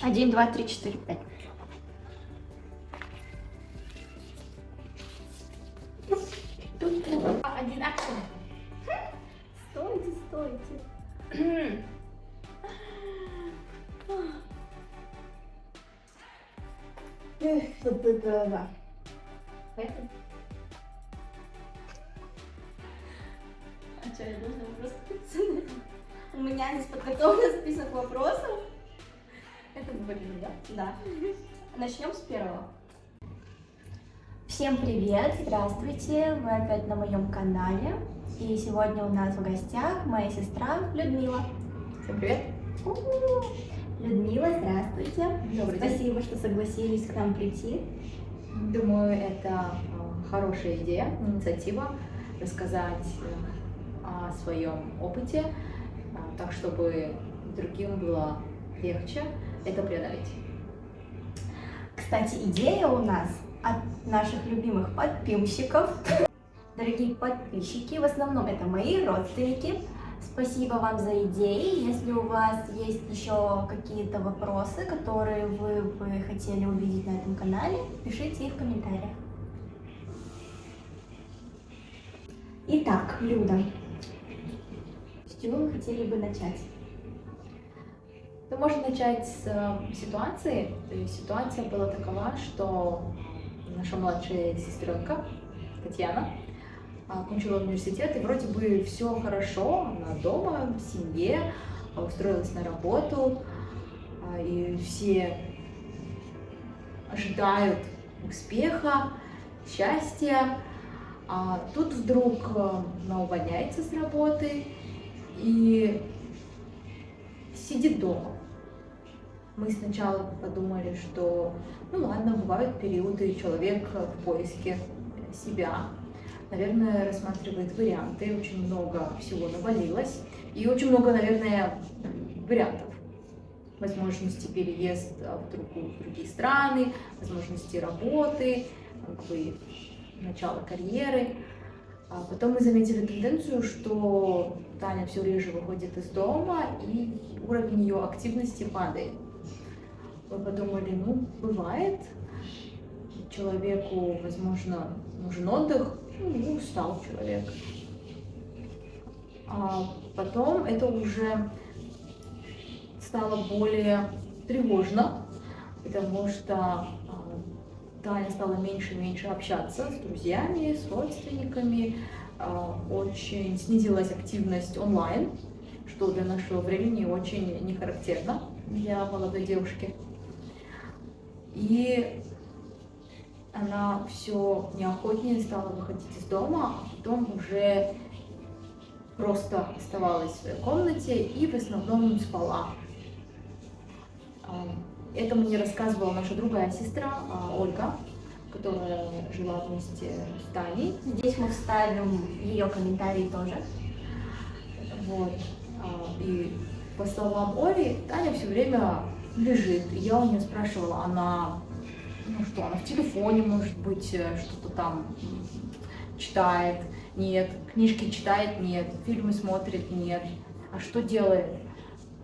1, 2, 3, 4, 5. Один акшен. Стойте, стойте. Да. Поехали. А что, я должна просто... У меня здесь подготовлен список вопросов. Это блин, да? Да. Начнем с первого. Всем привет, здравствуйте, вы опять на моем канале. И сегодня у нас в гостях моя сестра Людмила. Всем привет. Людмила, здравствуйте. Добрый день. Спасибо, что согласились к нам прийти. Думаю, это хорошая идея, инициатива рассказать о своем опыте, так чтобы другим было легче это преодолеть. Кстати, идея у нас от наших любимых подписчиков. Дорогие подписчики, в основном это мои родственники. Спасибо вам за идеи. Если у вас есть еще какие-то вопросы, которые вы бы хотели увидеть на этом канале, пишите их в комментариях. Итак, Люда, с чего вы хотели бы начать? Ну, можно начать с ситуации. То есть ситуация была такова, что наша младшая сестренка Татьяна окончила университет, и вроде бы все хорошо, она дома, в семье, устроилась на работу, и все ожидают успеха, счастья. А тут вдруг она увольняется с работы и сидит дома. Мы сначала подумали, что, ну ладно, бывают периоды, человек в поиске себя, наверное, рассматривает варианты, очень много всего навалилось, и очень много, наверное, вариантов. Возможности переезда в другие страны, возможности работы, начало карьеры. А потом мы заметили тенденцию, что Таня все реже выходит из дома, и уровень ее активности падает. Мы подумали, ну, бывает, человеку, возможно, нужен отдых, ну, устал человек. А потом это уже стало более тревожно, потому что Таня стала меньше и меньше общаться с друзьями, с родственниками, очень снизилась активность онлайн, что для нашего времени очень не характерно для молодой девушки. И она все неохотнее стала выходить из дома, а потом уже просто оставалась в своей комнате и в основном спала. Это мне рассказывала наша другая сестра Ольга, которая жила вместе с Таней. Здесь мы вставим ее комментарии тоже. Вот. И по словам Оли, Таня все время лежит. И я у нее спрашивала, она, ну что, она в телефоне, может быть, что-то там читает? Нет. Книжки читает? Нет. Фильмы смотрит? Нет. А что делает?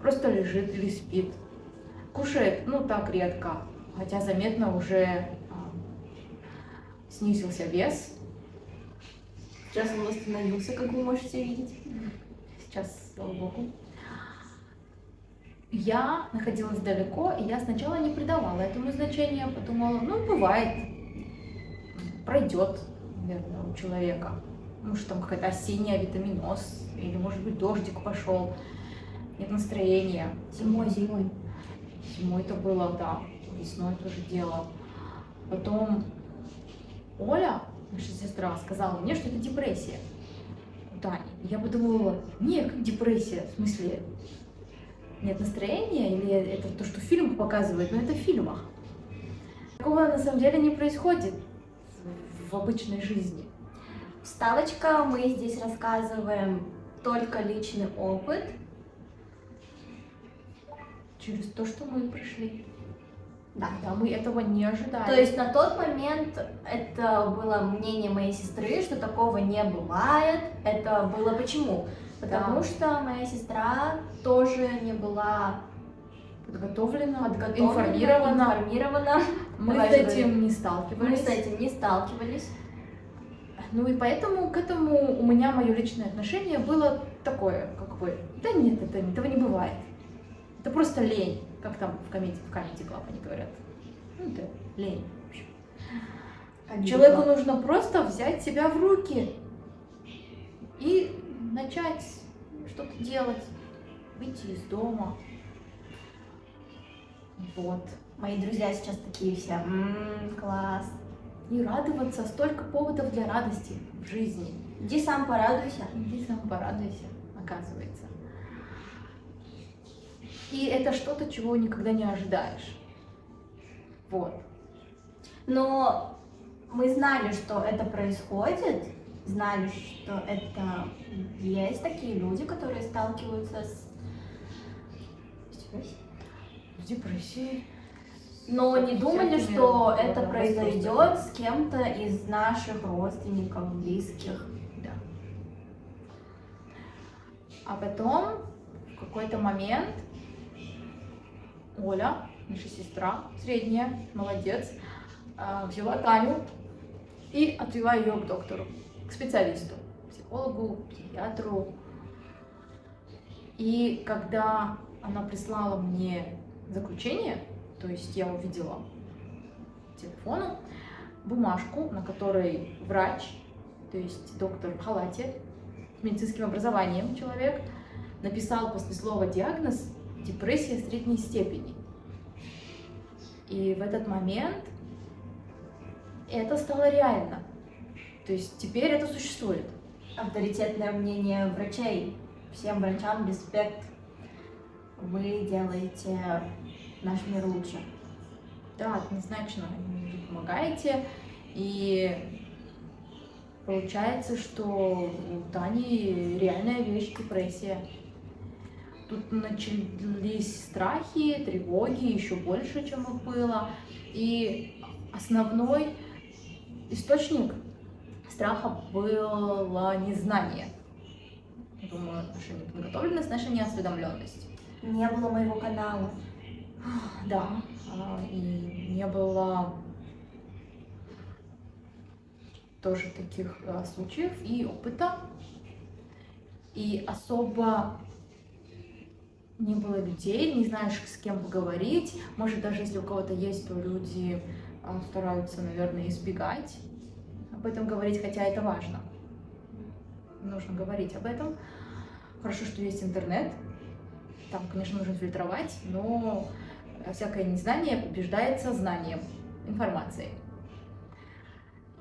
Просто лежит или спит. Кушает, ну так редко, хотя заметно уже снизился вес. Сейчас он восстановился, как вы можете видеть. Сейчас, слава богу. Я находилась далеко, и я сначала не придавала этому значения, подумала, ну бывает, пройдет, наверное, у человека. Может там какая-то осенняя витаминоз, или может быть дождик пошел, нет настроения. Зимой. Зимой это было, да, весной тоже дело. Потом Оля, наша сестра, сказала мне, что это депрессия у Тани. Я подумала, нет, как депрессия, в смысле, нет настроения, или это то, что фильм показывает, но это в фильмах. Такого на самом деле не происходит в обычной жизни. Вставочка, мы здесь рассказываем только личный опыт. Через то, что мы прошли. Да. Да, мы этого не ожидали. То есть на тот момент это было мнение моей сестры, что такого не бывает. Это было почему? Потому что моя сестра тоже не была подготовлена, информирована. Мы Давай с же этим не Мы сталкивались. с этим не сталкивались. Ну и поэтому к этому у меня мое личное отношение было такое, как бы, да нет, этого не бывает. Это просто лень, как там в Comedy Club они говорят. Ну это лень, в общем. Человеку нужно просто взять себя в руки и начать что-то делать, выйти из дома. Вот. Мои друзья сейчас такие все, класс. И радоваться, столько поводов для радости в жизни. Иди сам порадуйся. Иди сам порадуйся, оказывается. И это что-то, чего никогда не ожидаешь. Вот. Но мы знали, что это происходит, знали, что это есть такие люди, которые сталкиваются с депрессией. С депрессией. Но не думали, всякими что это расстройствами. произойдет с кем-то из наших родственников, близких. Да. А потом, в какой-то момент, Оля, наша сестра, средняя, молодец, взяла Таню и отвела ее к доктору, к специалисту, психологу, психиатру. И когда она прислала мне заключение, то есть я увидела по телефону бумажку, на которой врач, то есть доктор в халате, с медицинским образованием человек, написал после слова диагноз депрессия средней степени. И в этот момент это стало реально. То есть теперь это существует. Авторитетное мнение врачей. Всем врачам респект. Вы делаете наш мир лучше. Да, однозначно, вы помогаете. И получается, что у Тани реальная вещь депрессия. Тут начались страхи, тревоги, еще больше, чем их было. И основной источник страха было незнание. Я думаю, наша неподготовленность, наша неосведомленность. Не было моего канала. Да, и не было тоже таких случаев и опыта. И особо не было людей, не знаешь, с кем поговорить. Может, даже если у кого-то есть, то люди стараются, наверное, избегать об этом говорить, хотя это важно. Нужно говорить об этом. Хорошо, что есть интернет. Там, конечно, нужно фильтровать, но всякое незнание побеждается знанием, информацией.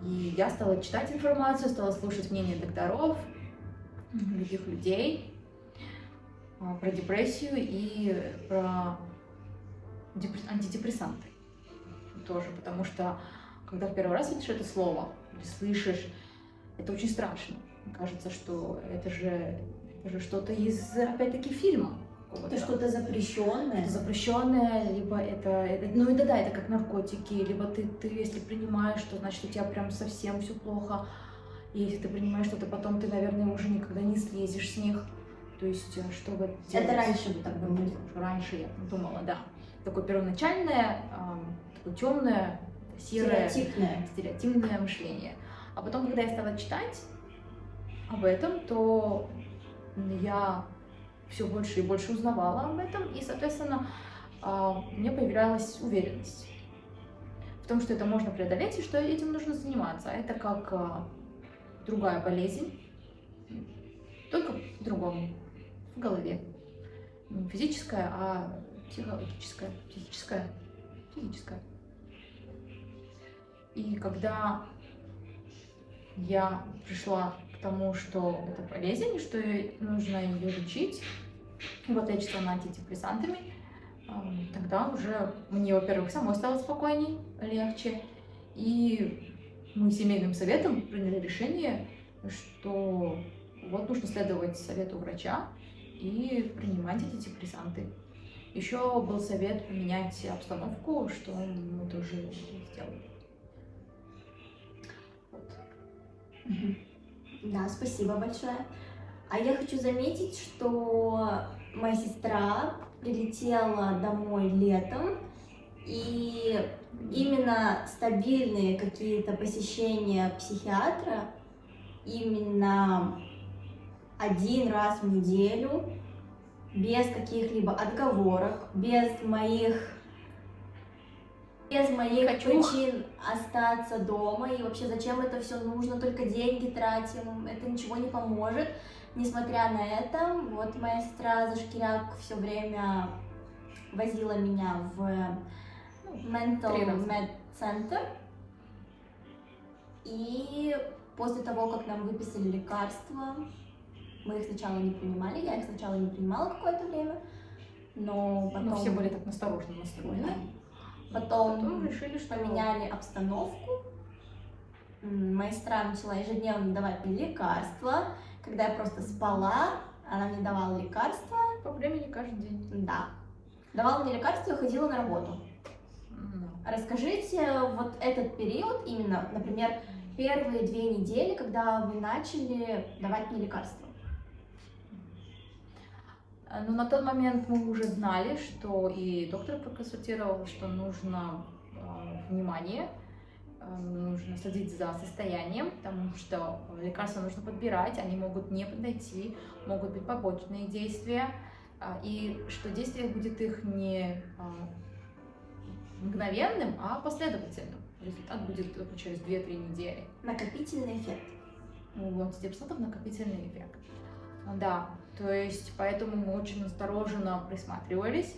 И я стала читать информацию, стала слушать мнение докторов, других людей про депрессию и про антидепрессанты тоже, потому что когда в первый раз видишь это слово или слышишь, это очень страшно. Кажется, что это же что-то из, опять-таки, фильма. Это что-то запрещенное. Запрещенное, либо это, ну и да, это как наркотики, либо ты если принимаешь, то значит у тебя прям совсем все плохо. И если ты принимаешь что-то, потом ты, наверное, уже никогда не слезешь с них. То есть, что вот делать? Это раньше вы так думали? Раньше я думала, да. Такое первоначальное, такое темное, серое, стереотипное мышление. А потом, когда я стала читать об этом, то я все больше и больше узнавала об этом, и, соответственно, у меня появлялась уверенность в том, что это можно преодолеть и что этим нужно заниматься. А это как другая болезнь, только по-другому, в голове. Не физическая, а психологическая, психическая. И когда я пришла к тому, что это болезнь, что нужно ее лечить, вот лечиться антидепрессантами, тогда уже мне, во-первых, самой стало спокойней, легче, и мы семейным советом приняли решение, что вот нужно следовать совету врача и принимать антидепрессанты. Еще был совет поменять обстановку, что мы тоже сделали. Вот. Да, спасибо большое. А я хочу заметить, что моя сестра прилетела домой летом, и именно стабильные какие-то посещения психиатра, именно 1 раз в неделю, без каких-либо отговорок, без моих Хочу. причин остаться дома, и вообще зачем это все нужно, только деньги тратим, это ничего не поможет. Несмотря на это, вот моя сестра Зашкиряк все время возила меня в Mental 3 раза. Med Center, и после того, как нам выписали лекарства, мы их сначала не принимали, я их сначала не принимала какое-то время, но потом... Мы все были так настороженно настроены. Потом решили, что поменяли обстановку. Моя сестра начала ежедневно давать мне лекарства. Когда я просто спала, она мне давала лекарства. по времени каждый день. Да. Давала мне лекарства и ходила на работу. Расскажите вот этот период, именно, например, первые 2 недели, когда вы начали давать мне лекарства. Ну, на тот момент мы уже знали, что и доктор проконсультировал, что нужно внимание, нужно следить за состоянием, потому что лекарства нужно подбирать, они могут не подойти, могут быть побочные действия, и что действие будет их не мгновенным, а последовательным. Результат будет только через 2-3 недели. Накопительный эффект. У антидепрессантов накопительный эффект. Да, то есть поэтому мы очень осторожно присматривались.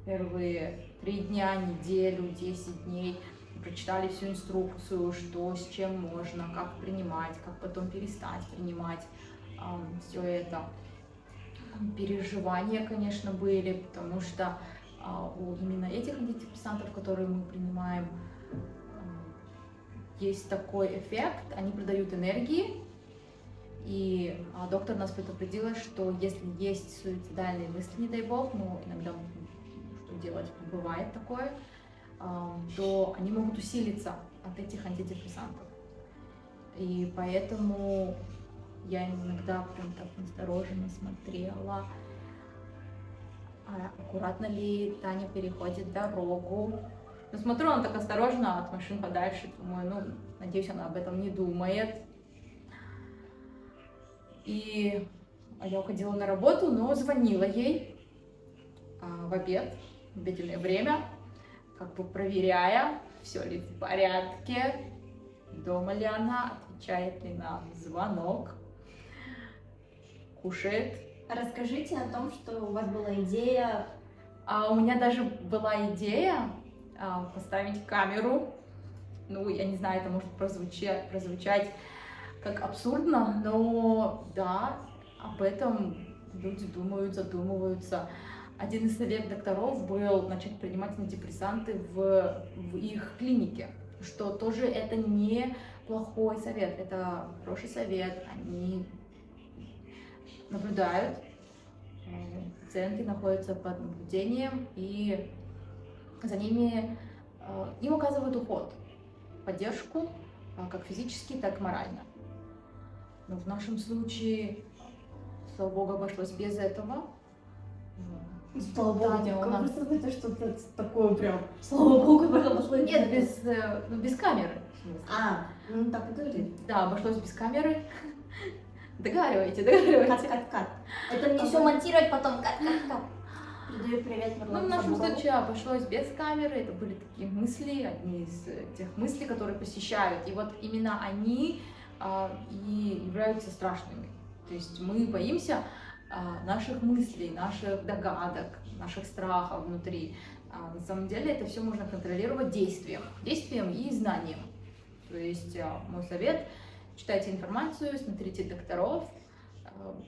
Первые 3 дня, неделю, 10 дней прочитали всю инструкцию, что с чем можно, как принимать, как потом перестать принимать все это. Переживания, конечно, были, потому что у именно этих антидепрессантов, которые мы принимаем, есть такой эффект, они придают энергии. И доктор нас предупредила, что если есть суицидальные мысли, не дай бог, но иногда что делать, бывает такое, то они могут усилиться от этих антидепрессантов. И поэтому я иногда прям так настороженно смотрела, аккуратно ли Таня переходит дорогу. Но смотрю, она так осторожно от машин подальше, думаю, надеюсь, она об этом не думает. И я уходила на работу, но звонила ей в обед, в обеденное время, как бы проверяя, все ли в порядке, дома ли она, отвечает ли на звонок, кушает. Расскажите о том, что у вас была идея. У меня даже была идея поставить камеру. Ну, я не знаю, это может прозвучать как абсурдно, но да, об этом люди думают, задумываются. Один из советов докторов был начать принимать антидепрессанты в их клинике, что тоже это не плохой совет, это хороший совет. Они наблюдают, пациенты находятся под наблюдением, и за ними им оказывают уход, поддержку, как физически, так и морально. Но в нашем случае, слава богу, обошлось без этого. Слава богу, Таня у нас... это что-то такое прям. Слава богу, обошлось. Нет, без камеры. Так и говори. Да, обошлось без камеры. Договаривайте. Кат. Это мне все монтировать потом. Кат. Передаю привет, Ну, в нашем случае обошлось без камеры. Это были такие мысли, одни из тех мыслей, которые посещают. И вот именно они и являются страшными. То есть мы боимся наших мыслей, наших догадок, наших страхов внутри. На самом деле это все можно контролировать действием и знанием. То есть мой совет: читайте информацию, смотрите докторов,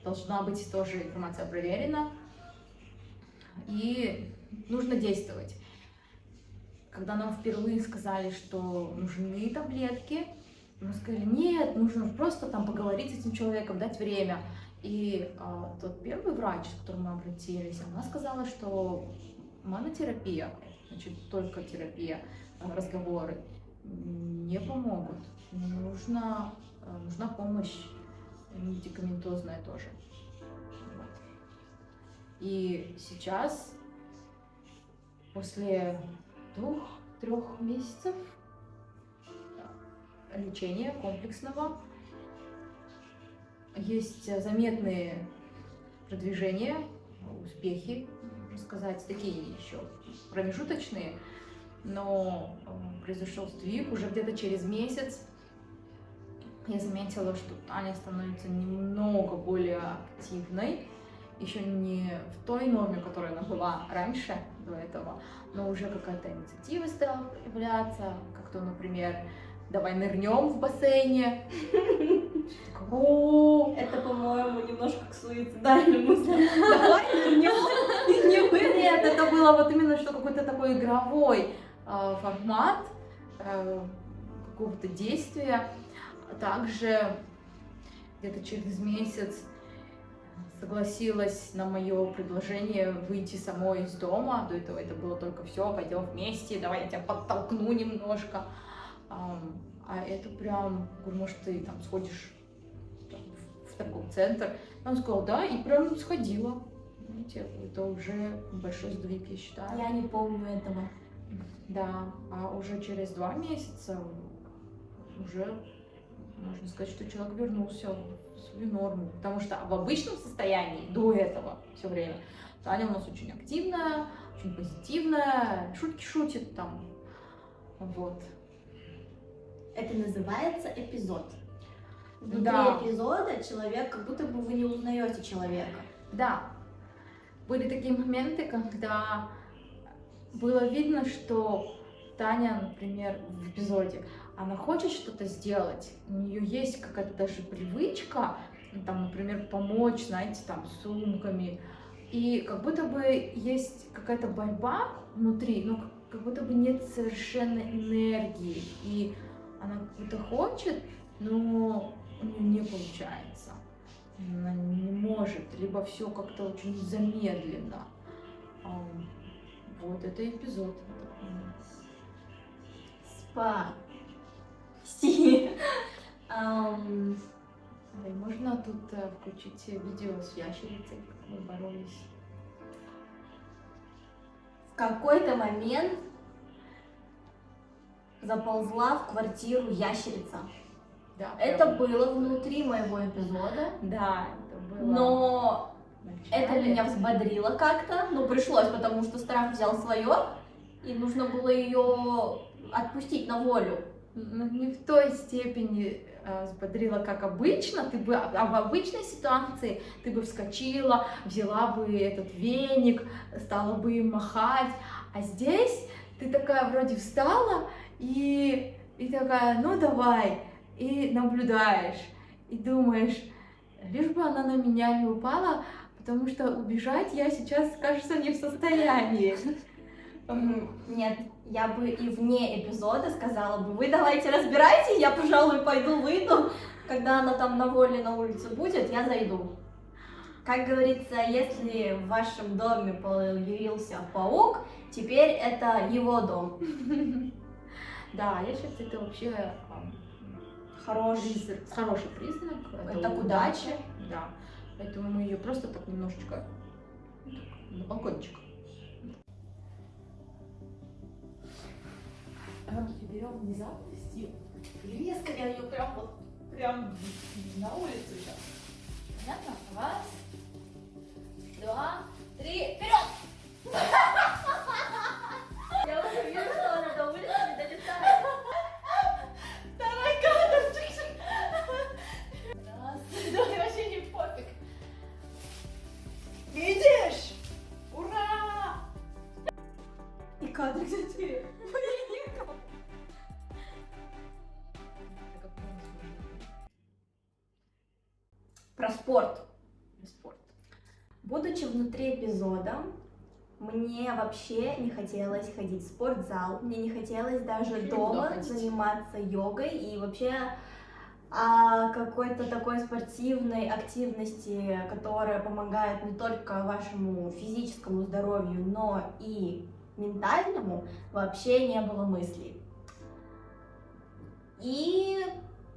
должна быть тоже информация проверена, и нужно действовать. Когда нам впервые сказали, что нужны таблетки, мы сказали: нет, нужно просто там поговорить с этим человеком, дать время. И тот первый врач, с которым мы обратились, она сказала, что монотерапия, значит, только терапия, разговоры не помогут. Нужна помощь медикаментозная тоже. Вот. И сейчас после 2-3 месяцев лечения комплексного есть заметные продвижения, успехи, можно сказать, такие еще промежуточные, но произошел сдвиг уже где-то через месяц. Я заметила, что Таня становится немного более активной, еще не в той норме, которая она была раньше, до этого, но уже какая-то инициатива стала появляться, как то, например, давай нырнем в бассейне. Это, по-моему, немножко к суицидальным мыслям. Давай нырнем, не вы. Нет, это было вот именно что какой-то такой игровой формат какого-то действия. Также где-то через месяц согласилась на мое предложение выйти самой из дома. До этого это было только все, пойдем вместе, давай я тебя подтолкну немножко. А это прям, говорю, может, ты там сходишь там, в торговый центр. Он сказал, да, и прям сходила. Знаете, это уже большой сдвиг, я считаю. Я не помню этого. Да, а уже через 2 месяца уже можно сказать, что человек вернулся в свою норму. Потому что в обычном состоянии до этого все время Таня у нас очень активная, очень позитивная, шутки шутит там. Вот. Это называется эпизод. Внутри Да. эпизода человек, как будто бы вы не узнаете человека. Да, были такие моменты, когда было видно, что Таня, например, в эпизоде, она хочет что-то сделать, у нее есть какая-то даже привычка, там, например, помочь, знаете, там, сумками, и как будто бы есть какая-то борьба внутри, но как будто бы нет совершенно энергии, и она как будто хочет, но у нее не получается. Она не может, либо все как-то очень замедленно. Вот это эпизод. Спасибо. Да, и можно тут включить видео с ящерицей, как мы боролись. В какой-то момент заползла в квартиру ящерица. Да, Это прям- было внутри моего эпизода, Да, это было. но в начале. это меня взбодрило как-то. Ну, пришлось, потому что страх взял свое, и нужно было ее отпустить на волю. Ну, не в той степени взбодрила, как обычно. Ты бы, а в обычной ситуации ты бы вскочила, взяла бы этот веник, стала бы им махать. А здесь ты такая вроде встала и такая, ну давай, и наблюдаешь, и думаешь, лишь бы она на меня не упала, потому что убежать я сейчас, кажется, не в состоянии. Нет, я бы и вне эпизода сказала бы, вы давайте разбирайтесь, я, пожалуй, пойду выйду. Когда она там на воле на улице будет, я зайду. Как говорится, если в вашем доме появился паук, теперь это его дом. Да, я считаю, это вообще Хороший. хороший признак. Это к удаче. Да. Поэтому мы ее просто так немножечко на балкончик. Берем внезапностью и резко я ее прям на улицу сейчас. Понятно? 1, 2, 3, вперед! Я уже вижу, что она до улицы не долетает. Давай, кадрчик! Раз, давай, вообще не пофиг. Видишь? Ура! И кадр, кстати. Про спорт. Спорт. Будучи внутри эпизода, мне вообще не хотелось ходить в спортзал, мне не хотелось даже Вообще дома никуда ходить. заниматься йогой и вообще какой-то такой спортивной активности, которая помогает не только вашему физическому здоровью, но и ментальному, вообще не было мыслей. И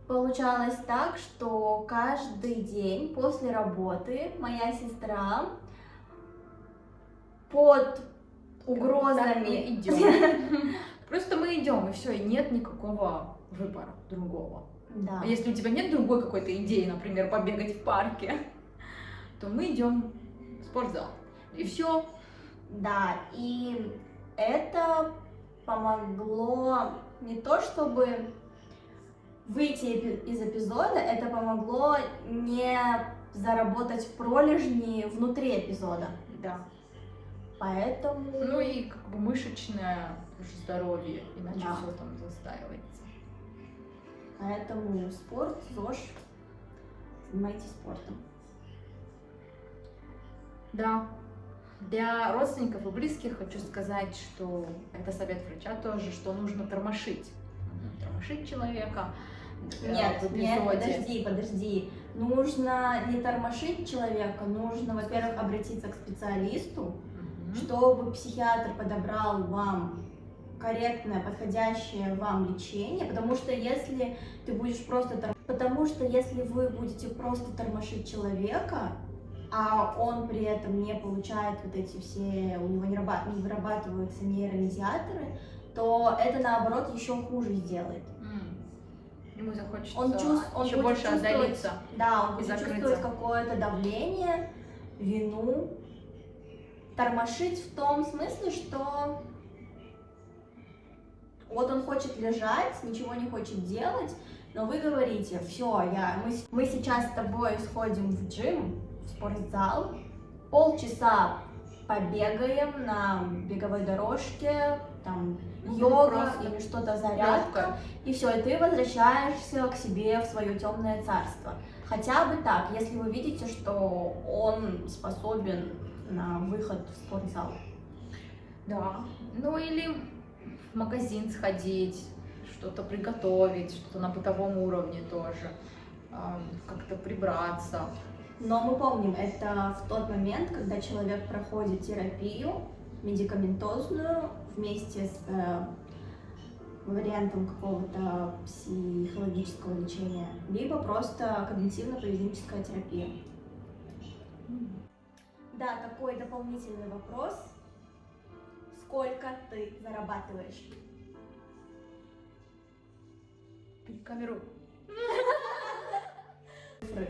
получалось так, что каждый день после работы моя сестра под угрозами. идем. Просто мы идем, и все, и нет никакого выбора другого. Да. А если у тебя нет другой какой-то идеи, например, побегать в парке, то мы идем в спортзал. И все. Да, и это помогло не то чтобы выйти из эпизода, это помогло не заработать пролежни внутри эпизода. Да. Поэтому... Ну и как бы мышечное тоже здоровье, иначе Да. все там застаивается. Поэтому спорт, ЗОЖ, занимайтесь спортом. Да. Для родственников и близких хочу сказать, что это совет врача тоже, что нужно тормошить. Нужно тормошить человека. Нет, в нет, эпизоде. подожди. Нужно не тормошить человека, нужно, во-первых, обратиться к специалисту, Мгм. чтобы психиатр подобрал вам корректное, подходящее вам лечение, потому что если ты будешь потому что если вы будете просто тормошить человека, а он при этом не получает вот эти все, у него не вырабатываются нейромедиаторы, то это наоборот еще хуже сделает. Ему захочется Он еще будет больше чувствовать- отдалиться. Да, он И будет закрыться. чувствовать какое-то давление, вину, тормошить в том смысле, что вот он хочет лежать, ничего не хочет делать, но вы говорите, все, мы сейчас с тобой сходим в джим, в спортзал, полчаса побегаем на беговой дорожке, там йога просто или что-то зарядка, и все, и ты возвращаешься к себе в свое темное царство. Хотя бы так, если вы видите, что он способен на выход в спортзал. Да. Ну или в магазин сходить, что-то приготовить, что-то на бытовом уровне тоже, как-то прибраться. Но мы помним, это в тот момент, когда человек проходит терапию медикаментозную вместе с вариантом какого-то психологического лечения, либо просто когнитивно-поведенческая терапия. Да, такой дополнительный вопрос. Сколько ты зарабатываешь? Камеру.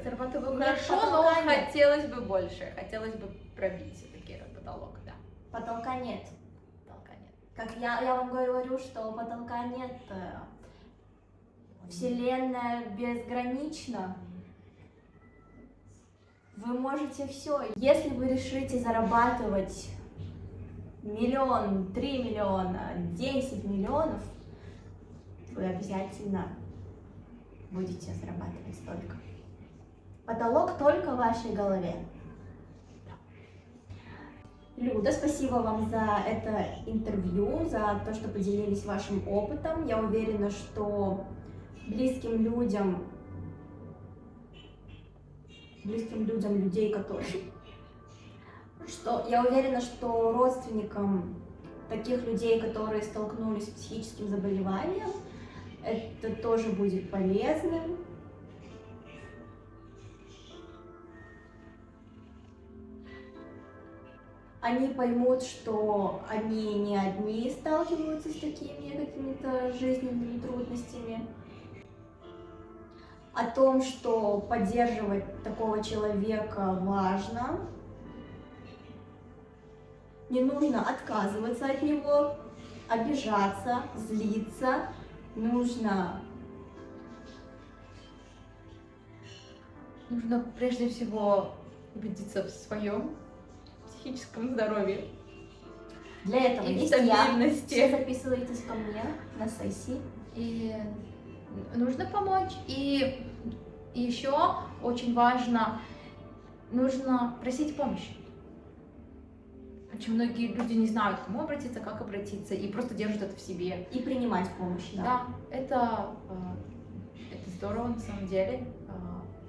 Зарабатываю Нет, хорошо, но потолка нет. хотелось бы больше. Хотелось бы пробить все-таки этот потолок, да. Потолка нет. Потолка нет. Как я вам говорю, что потолка нет. Вселенная безгранична. Вы можете все. Если вы решите зарабатывать 1 миллион, 3 миллиона, 10 миллионов, вы обязательно будете зарабатывать столько. Потолок только в вашей голове. Люда, спасибо вам за это интервью, за то, что поделились вашим опытом. Я уверена, что близким людям людей, которые... Я уверена, что родственникам таких людей, которые столкнулись с психическим заболеванием, это тоже будет полезным. Они поймут, что они не одни сталкиваются с такими какими-то жизненными трудностями. О том, что поддерживать такого человека важно. Не нужно отказываться от него, обижаться, злиться. Нужно прежде всего убедиться в своем психическом здоровье. для этого И есть я. стабильности. Все записывайтесь ко мне на сессии. И нужно помочь. И еще очень важно, нужно просить помощи. Очень многие люди не знают, к кому обратиться, как обратиться, и просто держат это в себе. И принимать помощь, да. Да, это здорово на самом деле,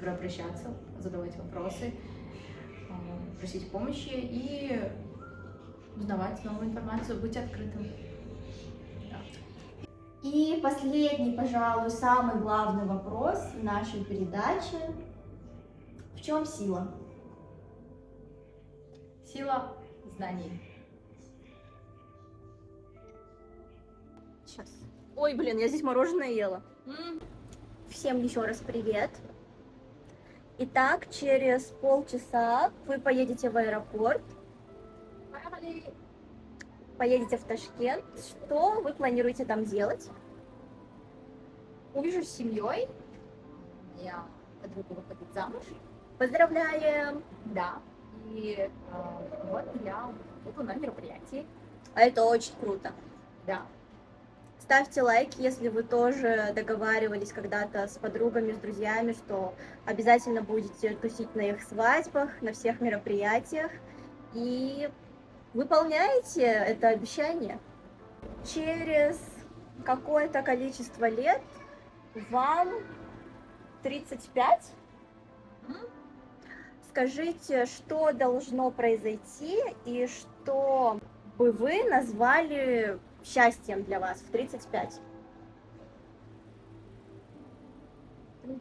обращаться, задавать вопросы, просить помощи и узнавать новую информацию, быть открытым. Да. И последний, пожалуй, самый главный вопрос нашей передачи. В чем сила? Сила знаний. Сейчас. Ой, блин, я здесь мороженое ела. Всем еще раз привет. Итак, через полчаса вы поедете в аэропорт, поедете в Ташкент. Что вы планируете там делать? Увижу с семьей. Я подруга выходит замуж. Поздравляем! Да. И вот я буду на мероприятии. А это очень круто. Да. Ставьте лайк, если вы тоже договаривались когда-то с подругами, с друзьями, что обязательно будете тусить на их свадьбах, на всех мероприятиях. И выполняете это обещание. Через какое-то количество лет вам 35. Скажите, что должно произойти и что бы вы назвали счастьем для вас в 35?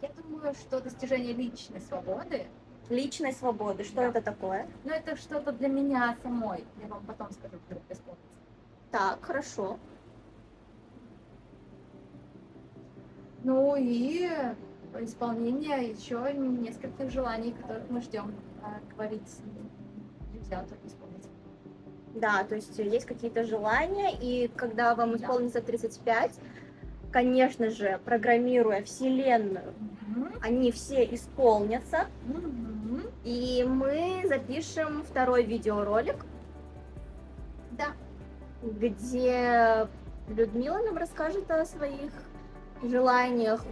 Я думаю, что достижение личной свободы, Личной свободы. Что Да. это такое? но это что-то для меня самой. Я вам потом скажу, вдруг исполнится. Так, хорошо. Ну и исполнение еще нескольких желаний, которых мы ждем. Говорить нельзя, только исполнить. Да, то есть есть какие-то желания, и когда вам исполнится 35, конечно же, программируя Вселенную, они все исполнятся, и мы запишем второй видеоролик, Да. где Людмила нам расскажет о своих желаниях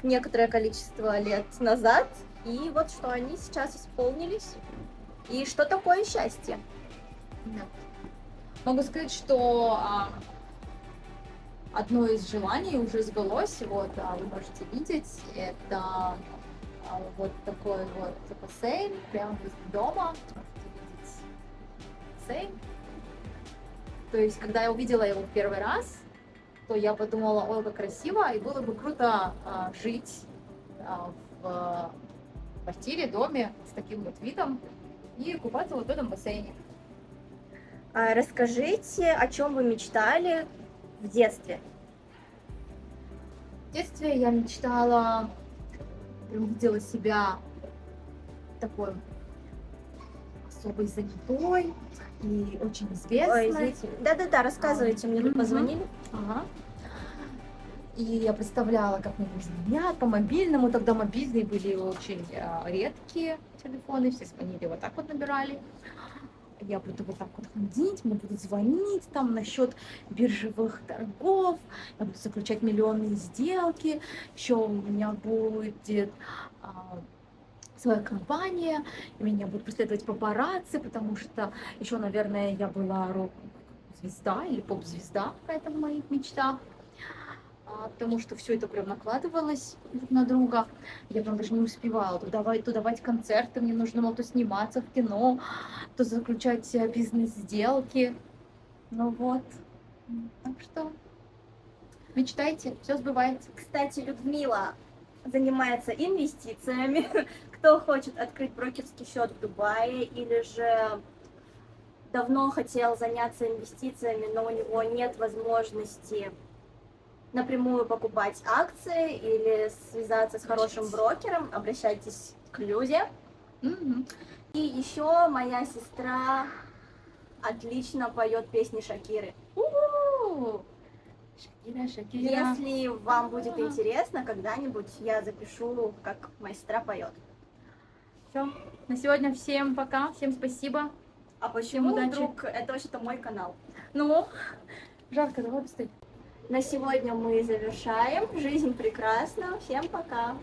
некоторое количество лет назад, и вот что они сейчас исполнились, и что такое счастье. Да. Могу сказать, что одно из желаний уже сбылось. Вот, вы можете видеть, это вот такой вот бассейн прямо возле дома. Можете видеть бассейн. То есть, когда я увидела его в первый раз, то я подумала, ой, как красиво, и было бы круто жить в квартире, доме с таким вот видом и купаться вот в этом бассейне. Расскажите, о чем вы мечтали в детстве. В детстве я мечтала, прям видела себя такой особой занятой и очень Ой, известной. извините. Да-да-да, рассказывайте, мне тут Мгм. позвонили. Ага. И я представляла, как мне звонят по мобильному. Тогда мобильные были очень редкие телефоны, все звонили, вот так вот набирали. Я буду вот так вот ходить, мне будут звонить там насчет биржевых торгов, я буду заключать миллионные сделки, еще у меня будет своя компания, и меня будут преследовать папарацци, потому что еще, наверное, я была рок-звезда или поп-звезда какая-то в моих мечтах. Потому что все это прям накладывалось друг на друга. Я прям даже не успевала то давать концерты, мне нужно было то сниматься в кино, то заключать бизнес-сделки. Ну вот. Так что мечтайте, все сбывается. Кстати, Людмила занимается инвестициями. Кто хочет открыть брокерский счет в Дубае или же давно хотел заняться инвестициями, но у него нет возможности напрямую покупать акции или связаться с хорошим брокером, обращайтесь к Люде. Мгм. И еще моя сестра отлично поет песни Шакиры. У-у-у. Шакира. Если вам будет интересно, когда-нибудь я запишу, как моя сестра поет. Все. На сегодня всем пока, всем спасибо. А почему удачи. вдруг это вообще-то мой канал? Ну, жарко, давай быстрее. На сегодня мы завершаем. Жизнь прекрасна. Всем пока.